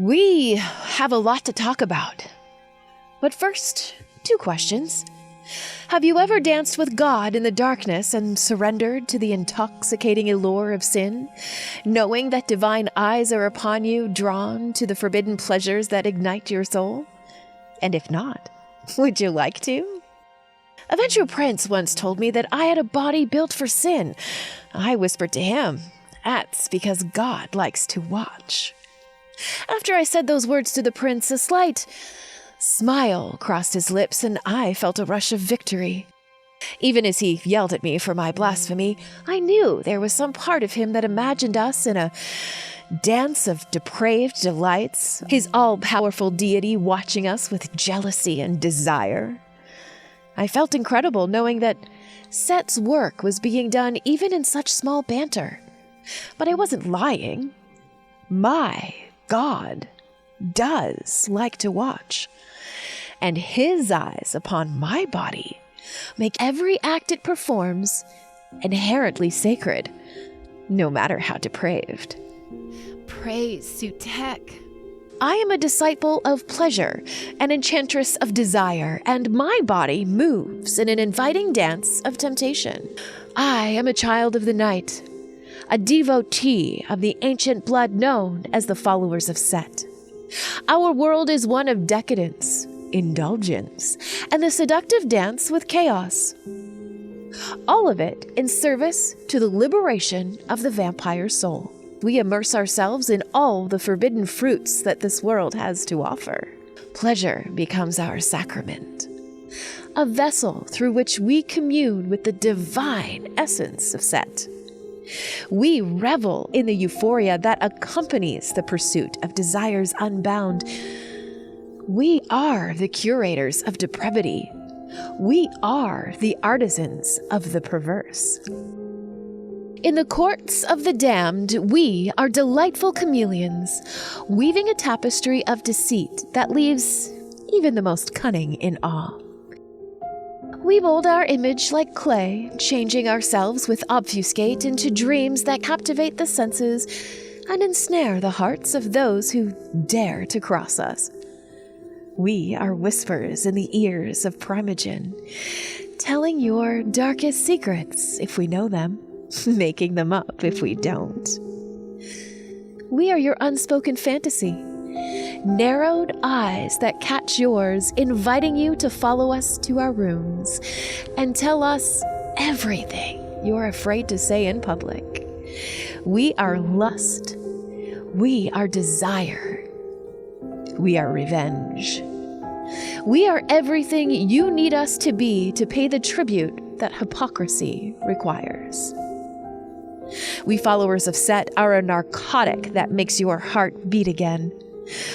We have a lot to talk about. But first, 2 questions. Have you ever danced with God in the darkness and surrendered to the intoxicating allure of sin, knowing that divine eyes are upon you, drawn to the forbidden pleasures that ignite your soul? And if not, would you like to? A Venture Prince once told me that I had a body built for sin. I whispered to him, "That's because God likes to watch." After I said those words to the prince, a slight smile crossed his lips, and I felt a rush of victory. Even as he yelled at me for my blasphemy, I knew there was some part of him that imagined us in a dance of depraved delights, his all-powerful deity watching us with jealousy and desire. I felt incredible knowing that Set's work was being done even in such small banter. But I wasn't lying. My God does like to watch, and his eyes upon my body make every act it performs inherently sacred, no matter how depraved. Praise Sutek. I am a disciple of pleasure, an enchantress of desire, and my body moves in an inviting dance of temptation. I am a child of the night, a devotee of the ancient blood known as the followers of Set. Our world is one of decadence, indulgence, and the seductive dance with chaos. All of it in service to the liberation of the vampire soul. We immerse ourselves in all the forbidden fruits that this world has to offer. Pleasure becomes our sacrament, a vessel through which we commune with the divine essence of Set. We revel in the euphoria that accompanies the pursuit of desires unbound. We are the curators of depravity. We are the artisans of the perverse. In the courts of the damned, we are delightful chameleons, weaving a tapestry of deceit that leaves even the most cunning in awe. We mold our image like clay, changing ourselves with obfuscate into dreams that captivate the senses and ensnare the hearts of those who dare to cross us. We are whispers in the ears of Primogen, telling your darkest secrets if we know them, making them up if we don't. We are your unspoken fantasy, narrowed eyes that catch yours, inviting you to follow us to our rooms and tell us everything you're afraid to say in public. We are lust. We are desire. We are revenge. We are everything you need us to be to pay the tribute that hypocrisy requires. We followers of Set are a narcotic that makes your heart beat again.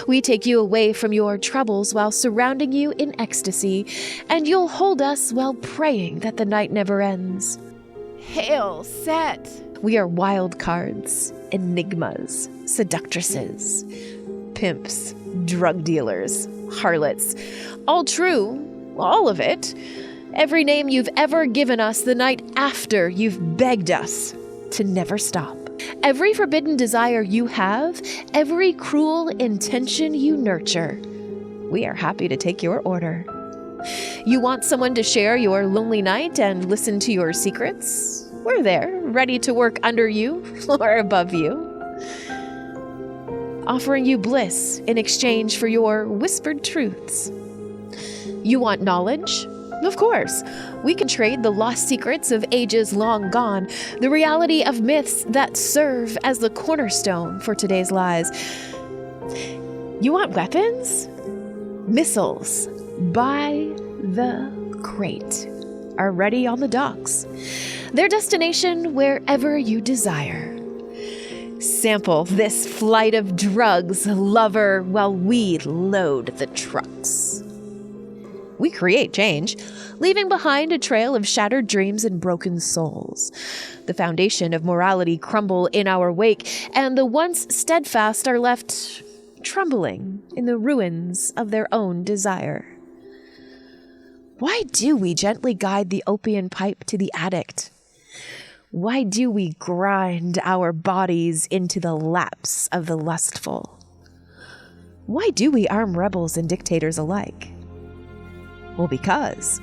We take you away from your troubles while surrounding you in ecstasy, and you'll hold us while praying that the night never ends. Hail, Set! We are wild cards, enigmas, seductresses, pimps, drug dealers, harlots. All true, all of it. Every name you've ever given us the night after you've begged us to never stop. Every forbidden desire you have, every cruel intention you nurture, we are happy to take your order. You want someone to share your lonely night and listen to your secrets? We're there, ready to work under you or above you, offering you bliss in exchange for your whispered truths. You want knowledge? Of course, we can trade the lost secrets of ages long gone, the reality of myths that serve as the cornerstone for today's lies. You want weapons? Missiles by the crate are ready on the docks. Their destination wherever you desire. Sample this flight of drugs, lover, while we load the trucks. We create change, leaving behind a trail of shattered dreams and broken souls. The foundation of morality crumble in our wake, and the once steadfast are left trembling in the ruins of their own desire. Why do we gently guide the opium pipe to the addict? Why do we grind our bodies into the laps of the lustful? Why do we arm rebels and dictators alike? Well, because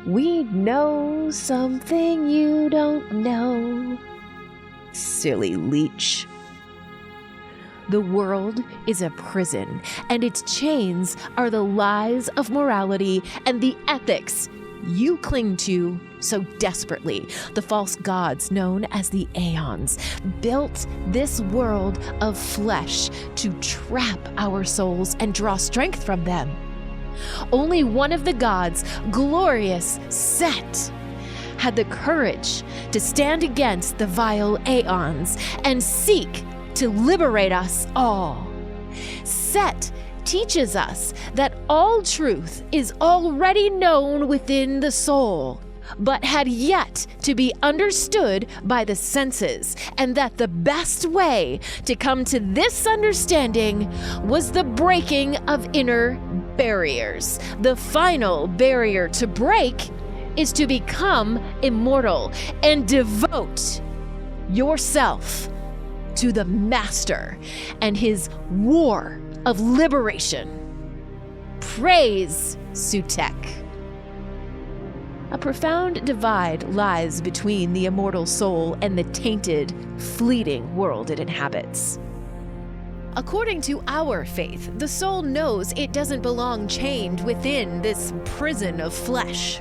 we know something you don't know. Silly leech. The world is a prison, and its chains are the lies of morality and the ethics you cling to so desperately. The false gods known as the Aeons built this world of flesh to trap our souls and draw strength from them. Only one of the gods, glorious Set, had the courage to stand against the vile Aeons and seek to liberate us all. Set teaches us that all truth is already known within the soul, but had yet to be understood by the senses, and that the best way to come to this understanding was the breaking of inner barriers. The final barrier to break is to become immortal and devote yourself to the Master and his war of liberation. Praise Setite. A profound divide lies between the immortal soul and the tainted, fleeting world it inhabits. According to our faith, the soul knows it doesn't belong chained within this prison of flesh.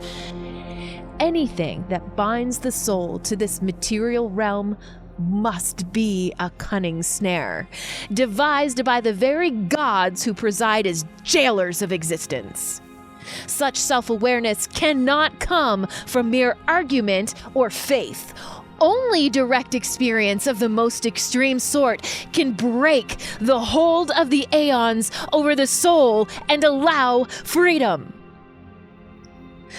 Anything that binds the soul to this material realm must be a cunning snare, devised by the very gods who preside as jailers of existence. Such self-awareness cannot come from mere argument or faith. Only direct experience of the most extreme sort can break the hold of the Aeons over the soul and allow freedom.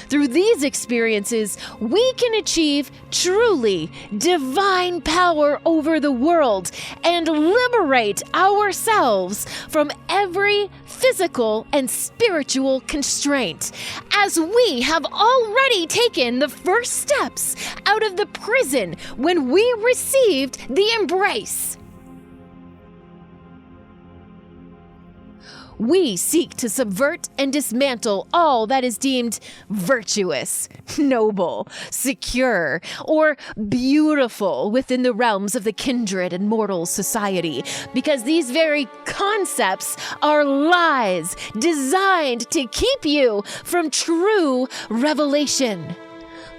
Through these experiences, we can achieve truly divine power over the world and liberate ourselves from every physical and spiritual constraint, as we have already taken the first steps out of the prison when we received the embrace. We seek to subvert and dismantle all that is deemed virtuous, noble, secure, or beautiful within the realms of the kindred and mortal society, because these very concepts are lies designed to keep you from true revelation.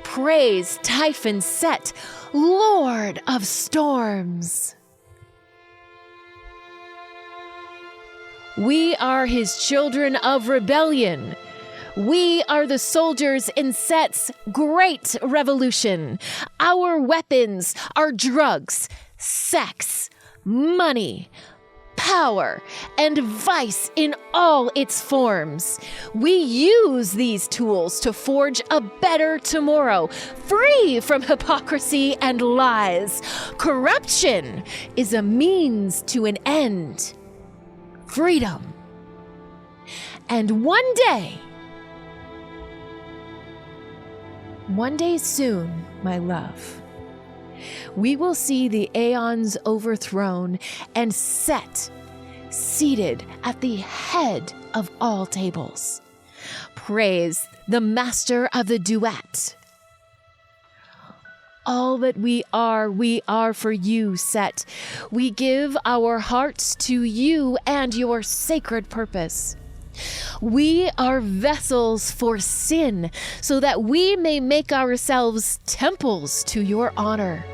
Praise Typhon Set, Lord of Storms. We are his children of rebellion. We are the soldiers in Set's great revolution. Our weapons are drugs, sex, money, power, and vice in all its forms. We use these tools to forge a better tomorrow, free from hypocrisy and lies. Corruption is a means to an end. Freedom. And one day soon, my love, we will see the Aeons overthrown and Set seated at the head of all tables. Praise the Master of the Duet. All that we are for you, Set. We give our hearts to you and your sacred purpose. We are vessels for sin, so that we may make ourselves temples to your honor.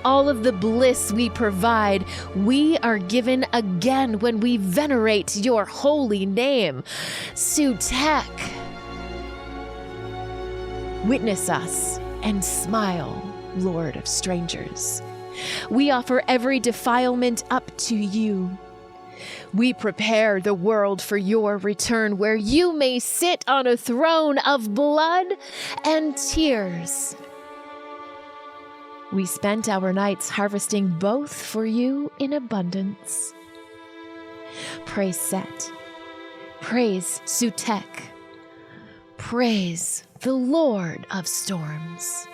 All of the bliss we provide, we are given again when we venerate your holy name, Setite. Witness us and smile, Lord of strangers. We offer every defilement up to you. We prepare the world for your return, where you may sit on a throne of blood and tears. We spent our nights harvesting both for you in abundance. Praise Set. Praise Setite. Praise the Lord of Storms.